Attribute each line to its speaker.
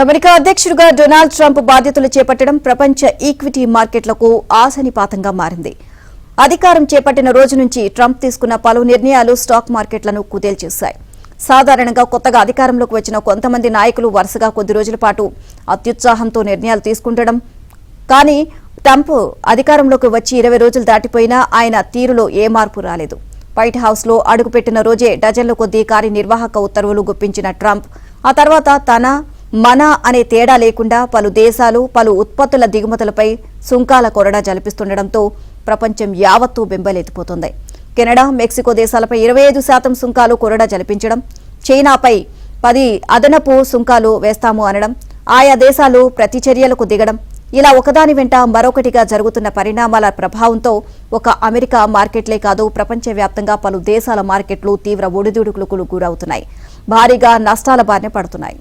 Speaker 1: America అధ్యక్షుడిగా Donald Trump బాధ్యతలు చేపట్టడం ప్రపంచ ఈక్విటీ మార్కెట్లకు ఆశనిపాతంగా మారింది. అధికారం చేపట్టిన రోజు నుంచి ట్రంప్ తీసుకున్న పలు నిర్ణయాలు స్టాక్ మార్కెట్లను కుదేల్చేశాయి. సాధారణంగా కొత్తగా అధికారంలోకి వచ్చిన కొంతమంది నాయకులు వరుసగా కొద్ది రోజుల పాటు అత్యుత్సాహంతో నిర్ణయాలు తీసుకుంటడం, కానీ ట్రంప్ అధికారంలోకి వచ్చి 20 రోజులు దాటిపోయినా ఆయన తీరులో ఏ మార్పు రాలేదు. వైట్ హౌస్ లో అడుగుపెట్టిన రోజే డజన్ల కొద్దీ కార్యనిర్వాహక ఉత్తర్వులు గుప్పించిన ట్రంప్ ఆ తర్వాత మన అనే తేడా లేకుండా పలు దేశాలు పలు ఉత్పత్తుల దిగుమతులపై సుంకాల కొరడా జలిపిస్తుండటంతో ప్రపంచం యావత్తూ బెంబేలెత్తిపోతుంది. కెనడా, మెక్సికో దేశాలపై 25% సుంకాలు కొరడా జలిపించడం, చైనాపై 10 అదనపు సుంకాలు వేస్తాము అనడం, ఆయా దేశాలు ప్రతిచర్యలకు దిగడం, ఇలా ఒకదాని వెంట మరొకటిగా జరుగుతున్న పరిణామాల ప్రభావంతో ఒక అమెరికా మార్కెట్లే కాదు ప్రపంచవ్యాప్తంగా పలు దేశాల మార్కెట్లు తీవ్ర ఒడిదుడుకులకు గురవుతున్నాయి. భారీగా నష్టాల బారిన పడుతున్నాయి.